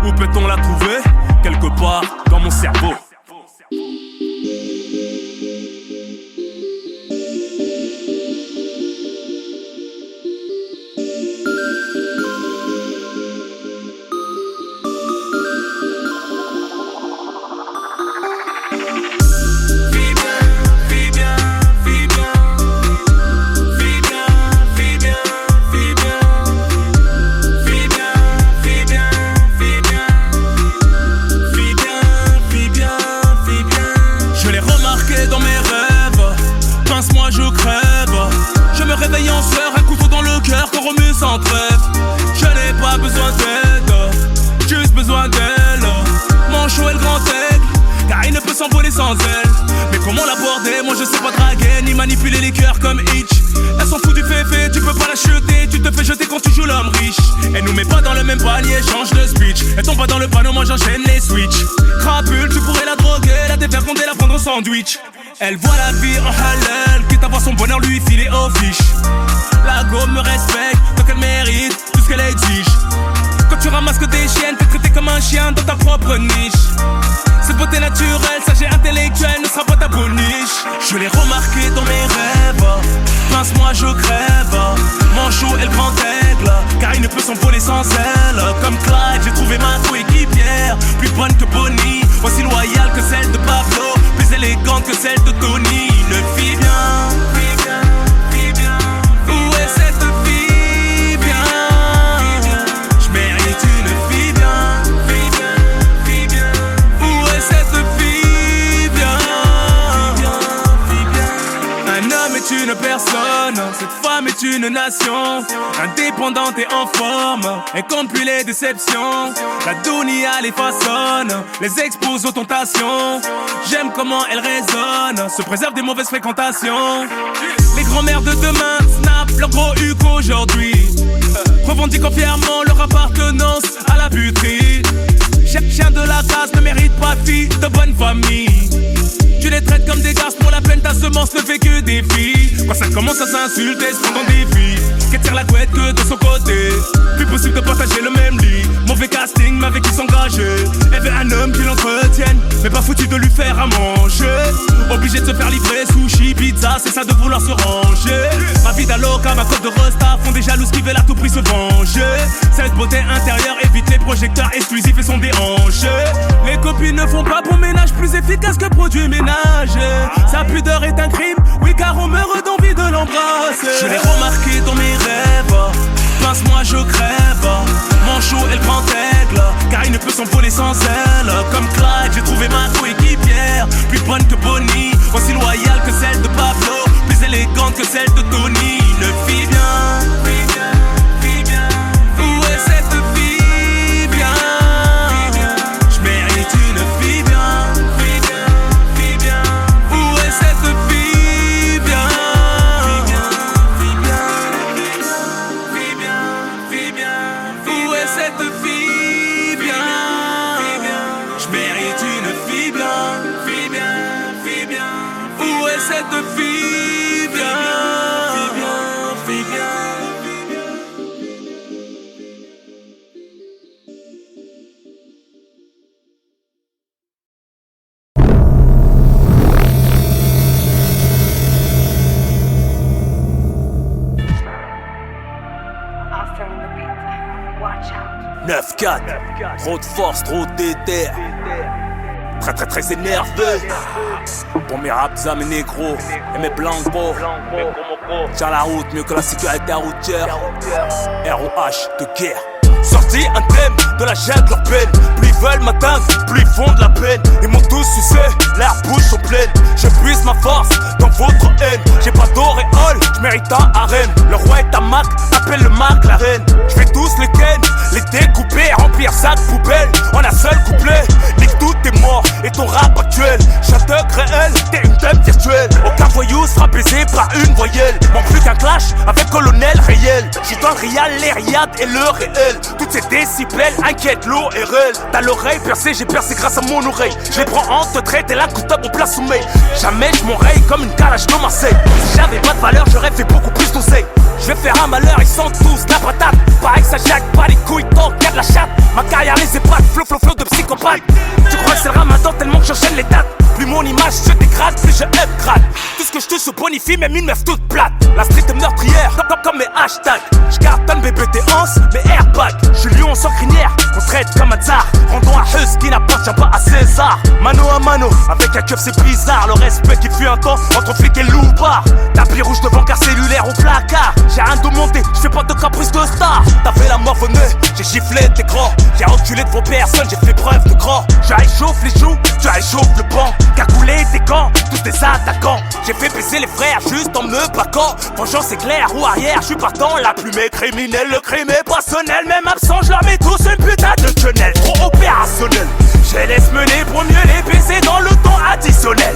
Où peut-on la trouver? Quelque part dans mon cerveau. Réveille en sueur, un couteau dans le cœur qu'on remue sans trêve. Je n'ai pas besoin d'aide, juste besoin d'elle. Manchot est le grand aigle, car il ne peut s'envoler sans elle. Mais comment l'aborder? Moi je sais pas draguer, ni manipuler les cœurs comme Hitch. Elle s'en fout du féfé, tu peux pas la jeter. Tu te fais jeter quand tu joues l'homme riche. Elle nous met pas dans le même panier, change de speech. Elle tombe pas dans le panneau, moi j'enchaîne les switches. Crapule, tu pourrais la droguer, la dévergonder, la prendre au sandwich. Elle voit la vie en halal, quitte à voir son bonheur lui filer aux fiches. La go me respecte, tant qu'elle mérite tout ce qu'elle exige. Quand tu ramasses que des chiennes, t'es traité comme un chien dans ta propre niche. Cette beauté naturelle, sage et intellectuelle ne sera pas ta boniche. Je l'ai remarqué dans mes rêves, pince-moi je crève. Manchot est le grand aigle, car il ne peut s'envoler sans elle. Comme Clyde, j'ai trouvé ma coéquipière, plus bonne que Bonnie, aussi loyale que celle de Pablo, plus élégante que celle de Tony. Une fille bien, fille bien, fille bien. Où est cette fille bien? Je mérite une fille bien, fille bien, fille bien. Où est cette fille bien? Fille bien. Un homme est une personne, cette femme est une nation. Indépendante et en forme, elle compte plus les déceptions. La dunia les façonne, les expose aux tentations. J'aime comment elle résonne, se préserve des mauvaises fréquentations. Les grands-mères de demain snap leur gros huc aujourd'hui, revendiquant fièrement leur appartenance à la buterie. Chaque chien de la casse ne mérite pas fille de bonne famille. Tu les traites comme des garces, pour la peine ta semence ne fait que des filles. Quand ça commence à s'insulter, se prendre des filles qu'elle tire la couette que de son côté. Plus possible de partager le même lit. Mauvais casting, mais avec qui s'engager. Elle veut un homme qui l'entretienne, mais pas foutu de lui faire à manger. Obligé de se faire livrer sushi, pizza, c'est ça de vouloir se ranger. Ma vie d'aloca, ma cote de Rosta font des jalouses qui veulent à tout prix se venger. Cette beauté intérieure évite les projecteurs exclusifs et sont déhanchés. Les copines ne font pas bon ménage, plus efficace que produit ménage. Sa pudeur est un crime, oui car on meurt d'envie de l'embrasser. Je l'ai remarqué dans mes rêves, pince-moi je crève. Manchot est le grand aigle, car il ne peut s'envoler sans elle. Comme Clyde, j'ai trouvé ma coéquipière, plus bonne que Bonnie, aussi loyale que celle de Pablo, plus élégante que celle de Tony. Une fille bien, fille bien, fille bien. Où est cette fille bien? Je mérite une fille bien, fille bien, fille bien. Où est cette fille bien? Fille bien, fille bien, fille bien. Où est cette fille bien? Je mérite une fille bien, fille bien, fille bien. Où est cette fille bien? Fille bien, fille bien. Austin on the beat. Watch out. 9-4, trop de force, trop de déter. Très énervé. Pour mes raps à mes négros et mes blancos. Tiens la route mieux que la sécurité routière. ROH de guerre. Sorti un thème de la jungle urbaine. Plus ils veulent m'atteindre, plus ils font de la peine. Ils m'ont tous sucé, leurs bouches sont pleines. Je puise ma force dans votre haine. J'ai pas d'auréole, j'mérite un harem. Le roi est un Mac, appelle le Mac la reine. J'fais tous les ken, les découper, remplir sac poubelle. On a seul couplet, nique tout est mort. et ton rap actuel. Château réel, t'es une dame virtuelle. Aucun voyou sera baisé par une voyelle. Manque plus qu'un clash avec colonel réel. J'suis dans le réel, les riades et le réel. Toutes ces décibels inquiètent l'eau et réel. T'as l'oreille percée, j'ai percé grâce à mon oreille. Je les prends en te traite et là coup top au plat sommeil. Jamais je m'enraye comme une calage de Marseille. Si j'avais pas de valeur, j'aurais fait beaucoup plus d'oseille. Je vais faire un malheur, ils sentent tous la patate. Pareil que ça jaque, pas les couilles, tant qu'il y a de la chatte. Ma carrière les épates, flow de psychopathe. Tu crois que c'est le ramadan tellement que j'enchaîne les dates. Plus mon image se dégrade, plus je upgrade. Tout ce que je touche se bonifie, même une meuf toute plate. La street est meurtrière, comme mes hashtags. J'cartonne bébé tes anses, mes airbags. J'suis lion sans crinière, on traite comme un tsar. Rendons un Hus qui n'appartient pas à César. Mano à mano, avec un keuf c'est bizarre. Le respect qui fut un temps entre flics et loupards. Tapis rouge devant car cellulaire au placard. J'ai rien demandé, j'fais pas de caprice de star. T'as fait la morphonneuse, j'ai giflé tes grands. J'ai enculé de vos personnes, j'ai fait preuve de grand. Je réchauffe les joues, tu réchauffes le banc. Cagoulé tes camps, tous des attaquants. J'ai fait baisser les frères juste en me baquant. Vengeance éclair ou arrière, j'suis partant. La plume est criminelle, le crime est passionnel. Même absent, j'leur mets tous une putain de quenelle. Trop opérationnel, je les laisse mener pour mieux les baiser dans le temps additionnel.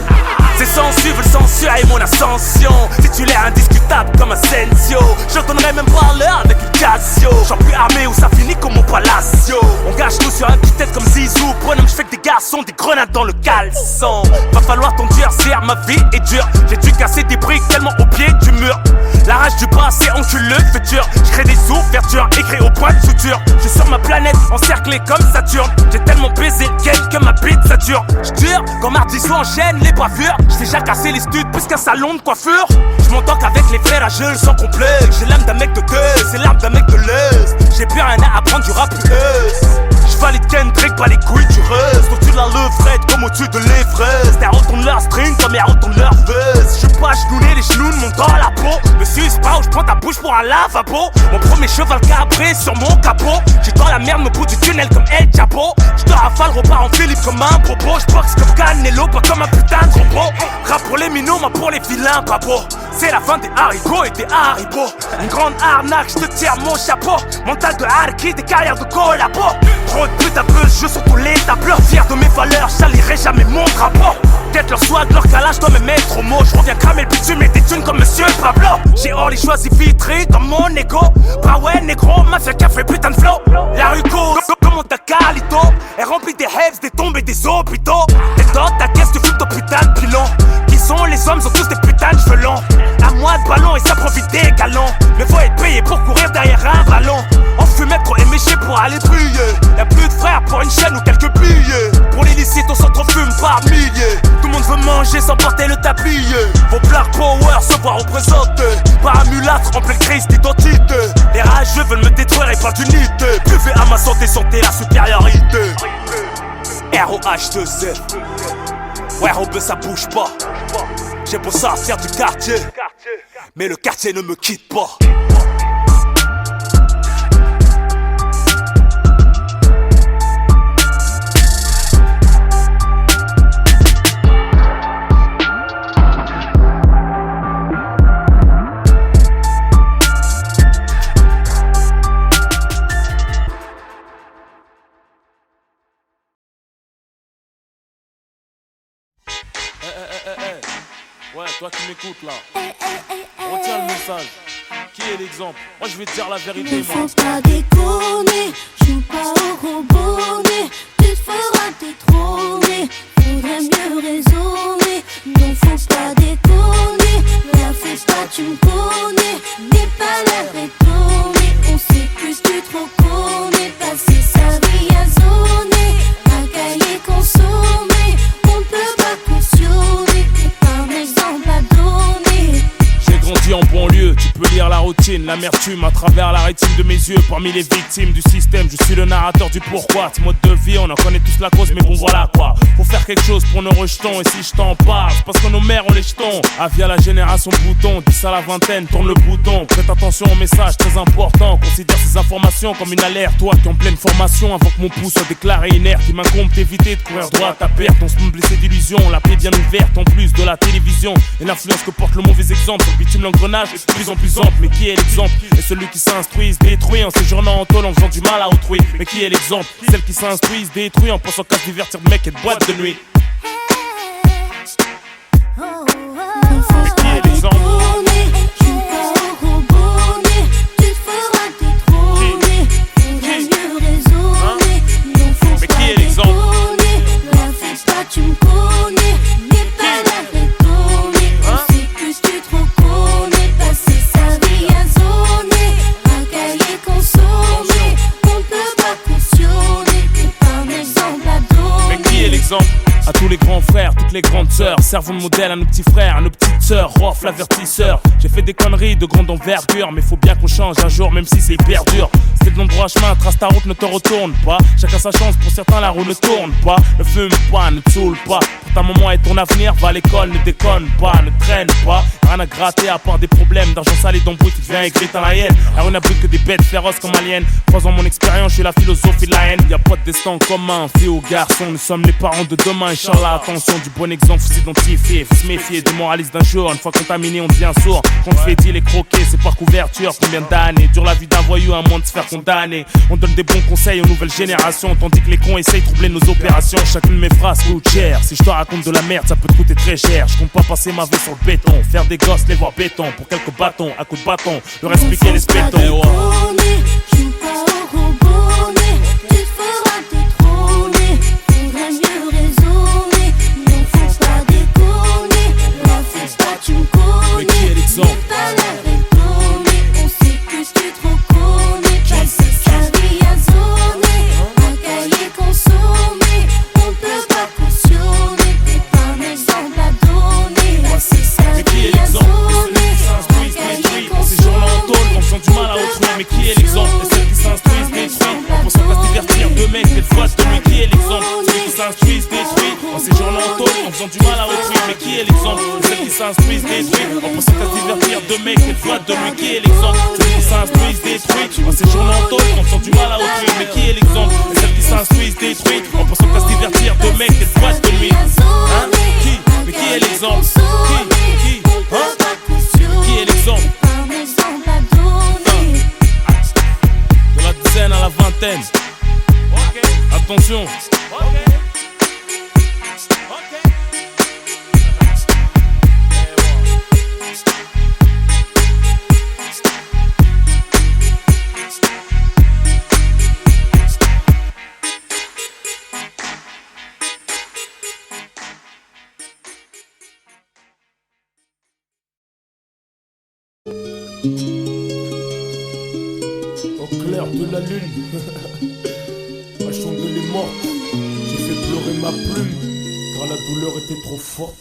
C'est sans suivre le censurer mon ascension. Titulaire indiscutable comme Asensio. Je donnerai même pas l'heure avec une Casio. J'en plus armé où ça finit comme mon Palacio. On gâche tout sur un petit tête comme Zizou. Bonhomme, j'fais que des garçons, des grenades dans le caleçon. Va falloir t'endurcir, ma vie est dure. J'ai dû casser des briques tellement au pied du mur. La rage du passé encule le futur. J'crée des ouvertures, écrit au point de suture. J'suis sur ma planète, encerclé comme Saturne. J'ai tellement baisé le game que ma bite ça dure. J'dure, comme Ardisson enchaîne les bavures. J'fais déjà casser les studs plus qu'un salon de coiffure. J'm'entends qu'avec les frères à jeu sans complexe. J'ai l'âme d'un mec de deux, c'est l'âme d'un mec de l'Est. J'ai plus rien à apprendre du rap US. J'valide Kendrick, pas les couilles du reste. Au-dessus de la levrette comme au-dessus de l'Everest. Elles retournent leur string comme elles retournent leur veste. J'suis pas genouillé, les genoux montent dans la peau. Me suce pas ou j'prends ta bouche pour un lavabo. Mon premier cheval cabré sur mon capot. J'suis dans la merde au bout du tunnel comme El Chapo. J'te rafale, repars en Philippe comme un bobo. J'boxe comme Canelo, pas comme un putain de robot. Rap pour les minots, moi pour les vilains babos. C'est la fin des haricots et des haribots. Une grande arnaque, j'te tire mon chapeau. Mental de harki, des carrières de collabo. Trop de pute à peu, je sur tous les tableaux. Fier de mes valeurs, j'alirai jamais mon drapeau. Peut-être leur swag, leur calage, dois me mettre au mot. J'reviens cramer le bitume et des thunes comme Monsieur Pablo. J'ai hors les choisis vitrés comme mon ego. Bah ouais, négro, mafia café, putain de flow. La rue cause, comme mon Carlito. Elle remplit des rêves, des tombes et des hôpitaux. Et dans ta caisse, tu fumes ton putain de pilon. Qui sont les hommes, sont tous des putains de cheveux longs. À moi de ballon et ça profite des galons. Mais faut être payé pour courir derrière un ballon. On fumait trop éméché pour aller briller. Y'a plus de frères pour une chaîne ou quelques billets. Pour l'illicite, on s'entrefume par milliers. Tout le monde veut manger sans porter le tablier. Vos black power se voient représentés par un mulâtre en pleine crise d'identité. Les rageux veulent me détruire et pas d'unité. Buvez à ma santé, santé la supériorité. ROH2Z. Ouais, Robin, ça bouge pas. J'ai beau sortir du quartier, mais le quartier ne me quitte pas. Ouais, toi qui m'écoutes là, retiens le message. Qui est l'exemple? Moi je vais te dire la vérité, moi. Ne faut pas déconner, joue pas au gros bonnet. Tu te feras détrôner, faudrait mieux raisonner. Non, faut pas déconner, la fais pas, tu me connais. N'aie pas l'air étonné, on sait plus tu trop connais. Passer sa vie à zoner, racailler, consommer. On peut pas cautionner, t'es pas un exemple à donner. J'ai grandi en banlieue, tu peux lire la routine, l'amertume à travers la rétine de mes yeux. Parmi les victimes du système, je suis le narrateur du pourquoi. Ce mode de vie, on en connaît tous la cause, mais bon voilà quoi. Faut faire quelque chose pour nos rejetons, et si je t'en parle, c'est parce que nos mères ont les jetons. Avis à la génération bouton, 10 à la vingtaine, tourne le bouton. Prête attention aux messages très importants, considère ces informations comme une alerte. Toi qui es en pleine formation, avant que mon pouls soit déclaré inerte, il m'incombe d'éviter de courir droit à perte. On se me blessé d'illusions, la paix bien ouverte, en plus de la télévision. Et l'influence que porte le mauvais exemple, sur le bitume l'engrenage est de plus en plus ample. Mais qui est l'exemple? Et celui qui s'instruit se détruit en séjournant en tôle en faisant du mal à autrui. Mais qui est l'exemple? Celle qui s'instruit se détruit en pensant qu'à se divertir de mecs et de boîtes de nuit. Non, faut pas déconner, joue pas au gros bonnet, tu te feras détrôner. Faudrait mieux raisonner, non faut pas déconner. La fête pas tu me connais, n'est pas la retourner. On sait que tu te reconnais, passer sa vie à zoner, un cahier consommé, on ne peut pas cautionner. T'es pas un exemple à donner. Mais qui est l'exemple? À tous les grands frères, toutes les grandes sœurs, servons de modèle à nos petits frères, à nos petites sœurs, Rof l'avertisseur. J'ai fait des conneries de grande envergure, mais faut bien qu'on change un jour, même si c'est hyper dur. C'est de l'endroit chemin, trace ta route, ne te retourne pas. Chacun sa chance, pour certains la roue ne tourne pas. Ne fume pas, ne te saoule pas. Pour ta maman et ton avenir, va à l'école, ne déconne pas, ne traîne pas. Rien à gratter à part des problèmes d'argent sale et d'embrouille, tu deviens écrit dans la haine. La rue n'abrite que des bêtes féroces comme aliens. Croisant mon expérience, je suis la philosophie de la haine. Y'a pas de destin commun, fille ou garçon, nous sommes les parents de demain. Inch'Allah, attention, du bon exemple, faut s'identifier, faut se méfier des moralistes d'un jour. Une fois contaminé, on devient sourd. Quand on fait dit les croquer, c'est par couverture. Combien d'années dure la vie d'un voyou à moins de se faire condamner. On donne des bons conseils aux nouvelles générations, tandis que les cons essayent de troubler nos opérations. Chacune de mes phrases coûte cher. Si je te raconte de la merde, ça peut te coûter très cher. Je compte pas passer ma vie sur le béton, faire des gosses, les voir béton. Pour quelques bâtons, à coups de bâton, leur expliquer les spétons. Joue pas au gros bonnet, tu te feras détrôner. Faudrait mieux raisonner, non faut pas déconner. La fête pas tu me connais, n'est pas la retourner. On sait que tu te reconnais, passer sa vie à zoner, un cahier consommé, on ne peut pas cautionner. T'es pas un exemple à donner, passer sa vie à zoner. Ces jours-là en tôle, en faisant du mal à autrui. Mais qui est l'exemple? Et celles qui s'instruisent détruisent en pensant qu'à se divertir. Deux mecs, des fois de lui, qui est l'exemple? Ceux qui s'instruisent détruits en ces jours-là en tôle, en faisant du mal à autrui. Mais qui est l'exemple? Et celles qui s'instruisent détruits en pensant qu'à se divertir. Deux mecs, des fois de lui, qui est l'exemple? Ceux qui s'instruisent détruits en ces jours-là en tôle, en faisant du mal à autrui. Mais qui est l'exemple? Et celles qui s'instruisent détruits en pensant qu'à se divertir. Deux mecs, des fois de lui. Hein? Qui? Mais qui est l'exemple? Qui? Hein? Qui est l'exemple? De la dizaine à la vingtaine. Attention. Au clair de la lune, ma chandelle est morte. J'ai fait pleurer ma plume, car la douleur était trop forte.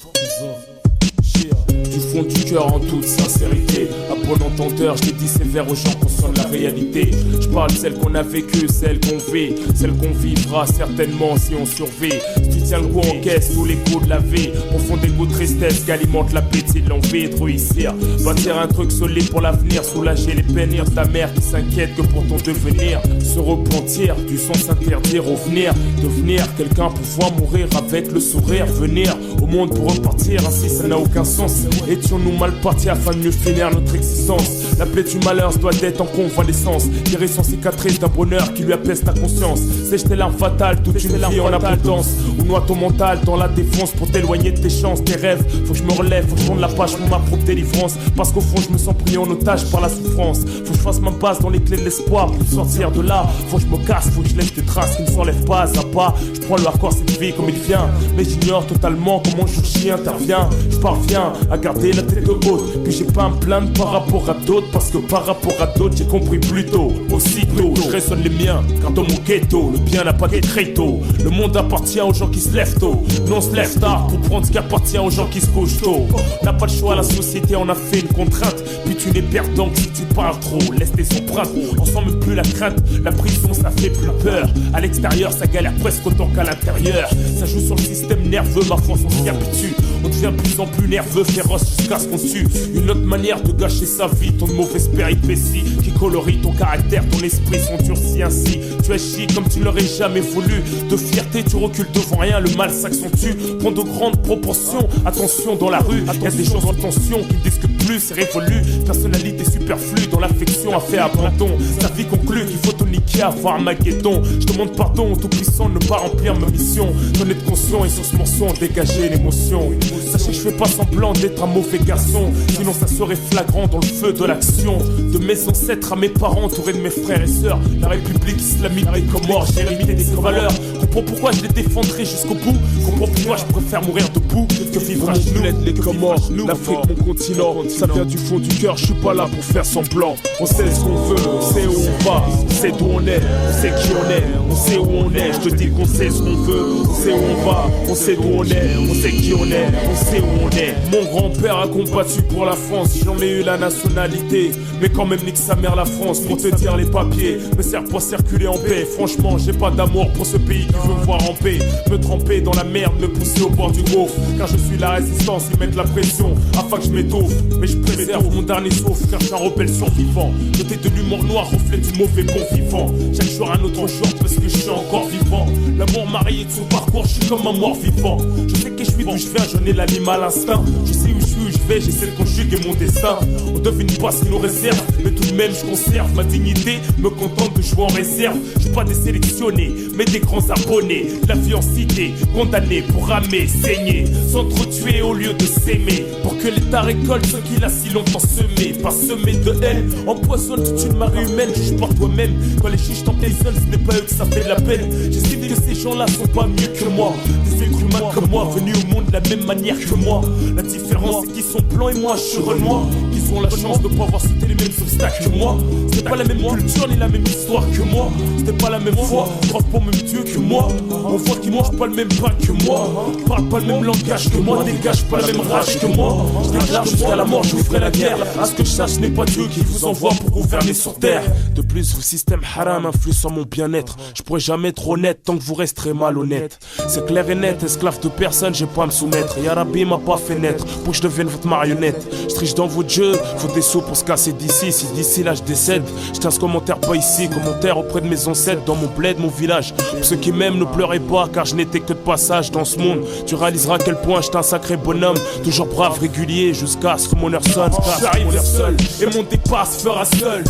Du fond du cœur en toute sincérité, à bon entendeur, je l'ai dit sévère aux gens conscients de la réalité. Je parle celle qu'on a vécue, celle qu'on vit, celle qu'on vivra certainement si on survit. Si tu tiens le coup en caisse, tous les coups de la vie, au fond des goûts de tristesse qu'alimente l'appétit de l'envie de réussir. Bâtir un truc solide pour l'avenir, soulager les peines de ta mère qui s'inquiète que pour ton devenir. Se repentir, du sens interdire, revenir, devenir quelqu'un, pouvoir mourir avec le sourire. Venir au monde pour repartir, ainsi ça n'a aucun sens. Étions-nous mal partis afin de mieux finir notre existence. La plaie du malheur se doit d'être en convalescence. Guérir sans cicatrice d'un bonheur qui lui apaise ta conscience. Sèche tes larmes fatales, toute une vie en abondance. Ou noie ton mental dans la défense pour t'éloigner de tes chances, tes rêves. Faut que je me relève, faut que je tourne la page pour ma propre délivrance. Parce qu'au fond je me sens pris en otage par la souffrance. Faut que je fasse ma base dans les clés de l'espoir pour sortir de là. Faut que je me casse, faut que je laisse des traces qui ne s'enlèvent pas à pas. Je prends le hardcore cette vie comme il vient, mais j'ignore totalement comment je chien intervient. Je parviens à garder la tête haute, puis j'ai pas à me plaindre par rapport à d'autres. Parce que par rapport à d'autres j'ai compris plus tôt. Aussitôt je résonne les miens, car dans mon ghetto le bien n'a pas de tôt. Le monde appartient aux gens qui se lèvent tôt. Nous on se lève tard pour prendre ce qui appartient aux gens qui se couchent tôt. On n'a pas le choix, la société en a fait une contrainte. Puis tu n'es perdant que si tu parles trop. Laisse tes empreintes, on sent même plus la crainte. La prison ça fait plus peur. À l'extérieur ça galère presque autant qu'à l'intérieur. Ça joue sur le système nerveux, ma France on s'y habitue. On devient de plus en plus nerveux, féroce casse ton dessus. Une autre manière de gâcher sa vie, ton mauvaise péripétie qui colorie ton caractère, ton esprit sont durcis ainsi. Tu agis comme tu ne l'aurais jamais voulu. De fierté, tu recules devant rien, le mal s'accentue. Prends de grandes proportions, attention dans la rue. Y'a des choses en tension qui ne disent que plus, c'est révolu. Personnalité superflue, dans l'affection a fait abandon. Sa vie conclut qu'il faut te niquer avant Armageddon. Je demande pardon au tout-puissant de ne pas remplir ma mission. J'en être conscient et sur ce morceau dégager l'émotion. Sachez que je fais pas semblant d'être un mauvais garçon, sinon ça serait flagrant dans le feu de l'action. De mes ancêtres à mes parents, entouré de mes frères et sœurs, la République islamique des Comores, j'ai hérité des valeurs. Comprends pourquoi je les défendrai jusqu'au bout. Comprends pourquoi je préfère mourir debout que vivre à genoux. Les Comores, l'Afrique, mon continent, ça vient du fond du cœur, je suis pas là pour faire semblant. On sait ce qu'on veut, on sait où on va, on sait d'où on est, on sait qui on est, on sait où on est. Je te dis qu'on sait ce qu'on veut, on sait où on va, on sait d'où on est, on sait qui on est, on sait où on est. Mon grand-père a combattu pour la France, j'en ai eu la nationalité, mais quand même nique sa mère la France. Pour te dire les papiers, me sert pas circuler en paix. Franchement j'ai pas d'amour pour ce pays qui veut me voir en paix. Me tremper dans la merde, me pousser au bord du gouffre, car je suis la résistance, ils mettent la pression afin que je m'étouffe. Mais je préserve mon dernier souffle, car je suis un rebelle survivant. Doté de l'humour noir, reflet du mauvais bon vivant. Chaque jour un autre jour parce que je suis encore vivant. L'amour marié de son parcours, je suis comme un mort vivant. Je sais que je suis d'où je viens, je n'ai l'animal instinct. Je sais où je suis, où je vais, j'essaie de conjuguer mon destin. On devine pas ce qu'il nous réserve, mais tout de même je conserve ma dignité, me contente de jouer en réserve. Je suis pas des sélectionnés, mais des grands abonnés. La vie en cité, condamné pour ramer, saigner, s'entretuer au lieu de s'aimer. Pour que l'État récolte ce qu'il a si longtemps semé. Pas semé de haine, empoisonne toute une marée humaine. Juge par toi-même, quand les juges t'emprisonnent, ce n'est pas eux que ça fait de la peine. J'estime que ces gens-là sont pas mieux que moi. Des êtres humains comme moi, venus au monde de la même manière que moi. La différence c'est qu'ils sont blancs et moi je suis renois. Qu'ils ont la chance de pas avoir sauté les mêmes obstacles que moi. C'était pas la même culture ni la même histoire que moi. C'était pas la même foi, croient pas au même Dieu que moi. On voit qu'ils mangent pas le même pain que moi, parlent pas le même langage que moi, dégagent pas la même rage que moi. Je déclare jusqu'à la mort, je vous ferai la guerre. À ce que je sache, ce n'est pas Dieu qui vous envoie pour gouverner sur terre. De plus, vos systèmes haram influent sur mon bien-être. Je pourrais jamais être honnête tant que vous resterez malhonnête. C'est clair et net, esclave de personne, j'ai pas à me soumettre. Ya Rabbi m'a pas fait naître pour que je devienne votre marionnette. Je triche dans votre jeu, faut des sous pour se casser d'ici. Si d'ici là je décède, je tiens ce commentaire pas ici. Commentaire auprès de mes ancêtres, dans mon bled, mon village. Pour ceux qui m'aiment, ne pleurez pas, car je n'étais que de passage dans ce monde. Tu réaliseras à quel point j'étais un sacré bonhomme. Toujours brave, régulier, jusqu'à ce que mon heure sonne. J'arrive seul, et mon départ se fera seul.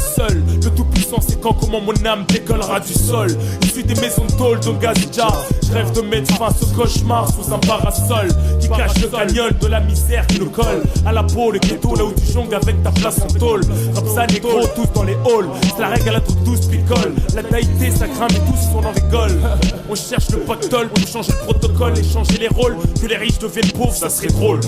Le tout puissant c'est quand comment mon âme décollera du sol. Issu des maisons de tôle de Gazija, je rêve de mettre fin à ce cauchemar sous un parasol qui cache le cagnol de la misère qui nous colle à la peau, le ghetto là où tu jongles avec ta place en tôle. Comme ça les gros tous dans les halls, c'est la règle à la toute douce picole. La taïté ça grimpe et tous on en rigole. On cherche le pactole pour changer le protocole et changer les rôles. Que les riches deviennent pauvres, ça serait drôle.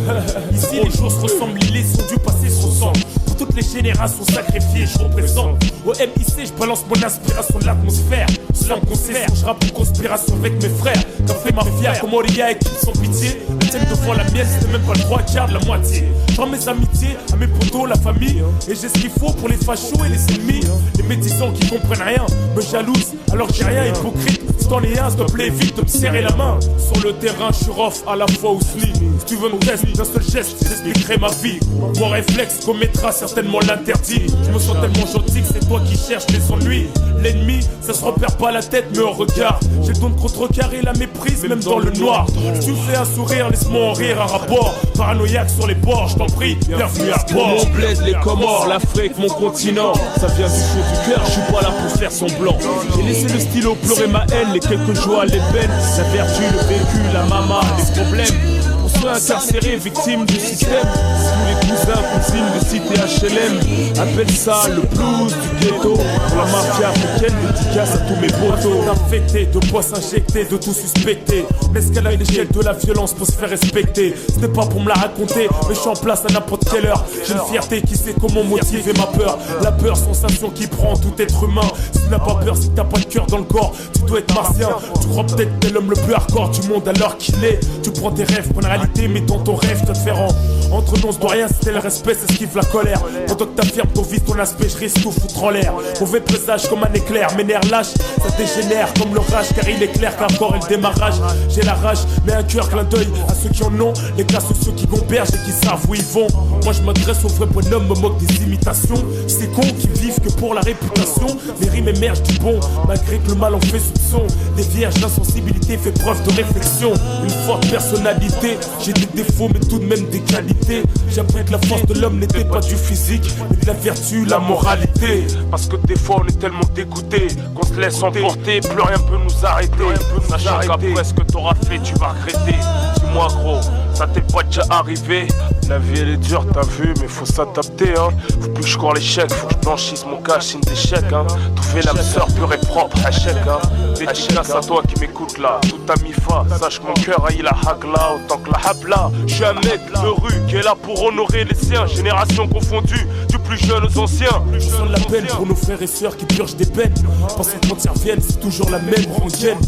Ici les jours se ressemblent, les leçons du passé se ressemblent. Pour toutes les générations sacrifiées, je représente. Au MIC, je balance mon inspiration de l'atmosphère. Sans concert, je rappe en conspiration avec mes frères. T'as fait ma fière comme Oria et qui sans pitié. La tienne devant la mienne, c'était même pas le 3/4 de la moitié. Je rends mes amitiés à mes potos, la famille. Et j'ai ce qu'il faut pour les fachos et les ennemis. Les médisants qui comprennent rien me jalousent alors que j'ai rien, hypocrite. Dans les 1, s'il te plaît, vite de me serrer la main. Sur le terrain, je suis rough à la fois au sneak. Si tu veux me tester d'un seul geste, j'expliquerai ma vie. Mon réflexe commettra certainement l'interdit. Je me sens tellement gentil que c'est toi qui cherches les ennuis. L'ennemi, ça se repère pas la tête, mais au regard. J'ai le don de contrecarrer la méprise, même dans le noir. Si tu me fais un sourire, laisse-moi en rire un rapport. Paranoïaque sur les bords, je t'en prie, bienvenue à bord. Mon bled, les Comores, l'Afrique, mon continent. Ça vient du fond du cœur, je suis pas là pour faire semblant. J'ai laissé le stylo pleurer ma haine, les quelques joies, les peines, la vertu, le vécu, la maman, les problèmes. Pour ceux incarcérés, victimes du système, tous les cousins, cousines de cité HLM appellent ça le blues du ghetto. Pour la mafia africaine, dédicace à tous mes potos. Infecté, de poids s'injecter, de tout suspecter. L'escalade l'échelle de la violence pour se faire respecter. Ce n'est pas pour me la raconter, mais je suis en place à n'importe quelle heure. J'ai une fierté qui sait comment motiver ma peur. La peur, sensation qui prend tout être humain. Si tu n'as pas peur, si t'as pas de cœur dans le corps, tu dois être martien. Tu crois peut-être que t'es l'homme le plus hardcore du monde alors qu'il est. Tu prends tes rêves pour une réalité, mais dans ton rêve te te faire Entre nous on se doit rien, c'était le respect, c'est ce qui fait la colère. Pendant que t'affirmes ton vice, ton aspect, je risque tout foutre en l'air. Mauvais présage comme un éclair, mes nerfs lâches, ça dégénère comme l'orage, car il est clair qu'encore est le démarrage. J'ai la rage, mais un cœur clin d'œil à ceux qui en ont, les cas sociaux qui gombergent et qui savent où ils vont. Moi je m'adresse aux vrais bonhommes, me moque des imitations. C'est con qui vivent que pour la réputation. Les rimes émergent du bon, malgré que le mal en fait soupçon. Les vierges d'insensibilité fait preuve de réflexion. Une forte personnalité, j'ai des défauts mais tout de même des qualités. J'ai appris que la force de l'homme n'était pas du physique, mais de la vertu, la moralité. Parce que des fois on est tellement dégoûté qu'on se laisse emporter, plus rien peut nous arrêter. Sachant qu'après ce que t'auras fait, tu vas regretter. Dis-moi gros, ça t'est pas déjà arrivé? La vie elle est dure, t'as vu, mais faut s'adapter hein. Faut plus que je cours l'échec, faut que je blanchisse mon cash, signe d'échec hein. Trouver l'âme sœur pure et propre, échec hein. Dédicace à toi qui m'écoute là, tout à mi-fa. Sache que mon cœur a eu la hagla autant que la habla. Je suis un mec de rue qui est là pour honorer les siens. Génération confondue, du plus jeune aux anciens. Je sens de la peine pour nos frères et sœurs qui purgent des peines. Parce que quand ils reviennent, c'est toujours la même rengaine.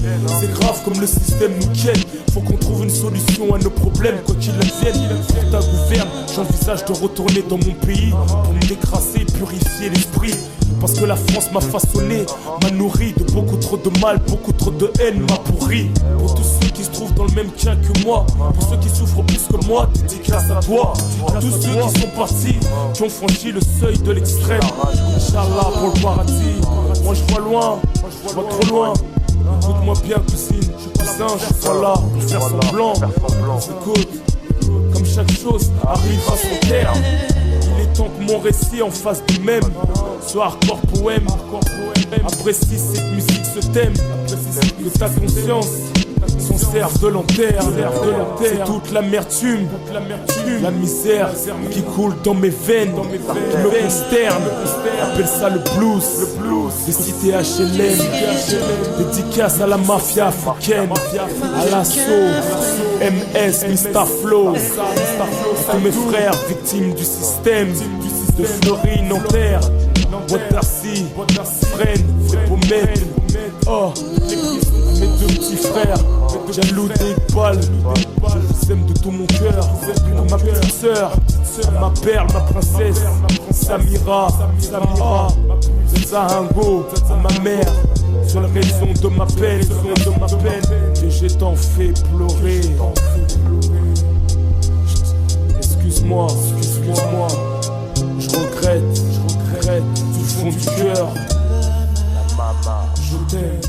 C'est grave comme le système nous ken. Faut qu'on trouve une solution à nos problèmes, quoi qu'il advienne. Pour ta gouverne, j'envisage de retourner dans mon pays pour me décrasser, purifier l'esprit. Parce que la France m'a façonné, m'a nourri de beaucoup trop de mal, beaucoup trop de haine m'a pourri. Pour tous ceux qui se trouvent dans le même cas que moi, pour ceux qui souffrent plus que moi, dédicace à toi. À tous ceux qui sont partis, qui ont franchi le seuil de l'extrême. Inch'Allah pour le paradis. Moi je vois loin, je vois trop loin. Écoute-moi bien cousine, je suis cousin, je suis pas là pour faire semblant. Écoute, comme chaque chose arrive à son terme. Il est temps que mon récit en fasse de même. Soit hardcore poème, apprécie cette musique, ce thème. Que ta conscience s'en serve de lanterne. C'est toute l'amertume, la misère qui coule dans mes veines, qui me consterne. Appelle ça le blues, des cités HLM. Dédicace à la mafia africaine, à l'assaut, MS, Mr. Flow. Tous mes frères victimes du système, de Fleury, Nanterre, Watersi, Fresnes, Pommettes. Oh, mes deux petits frères, jaloux des balles. Je vous aime de tout mon cœur. Ma petite sœur, ma perle, ma princesse, Samira, Zahango, ma mère. Sur la raison de ma peine, et je t'en fais pleurer. Excuse-moi, je regrette du fond du cœur. La maman, je t'aime.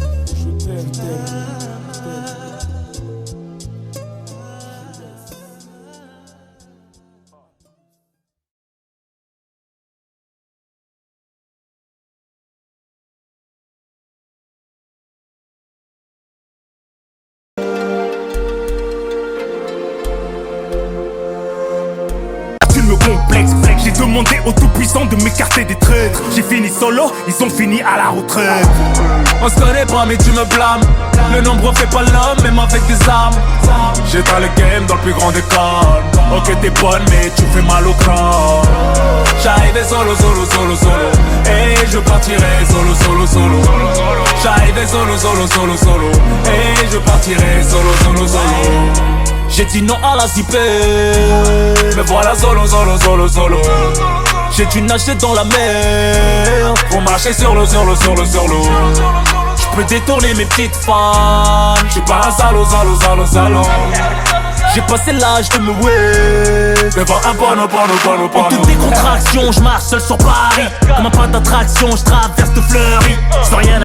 Complexe, j'ai demandé aux tout-puissants de m'écarter des traîtres. J'ai fini solo, ils ont fini à la retraite. On se connaît pas mais tu me blâmes. Le nombre fait pas l'homme, même avec des armes. J'éteins le game dans le plus grand des calmes. Ok t'es bonne mais tu fais mal au crâne. J'arrivais solo. Et je partirai solo. J'arrivais solo. Et je partirai solo. J'ai dit non à la zipée, me voilà solo. J'ai dû nager dans la mer pour marcher sur l'eau. J'peux détourner mes petites femmes, j'suis pas un salaud. J'ai passé l'âge de me wave devant un porno. En toute décontraction, j'marche seul sur Paris. Comme un pas d'attraction, j'traverse de Fleury. Sans rien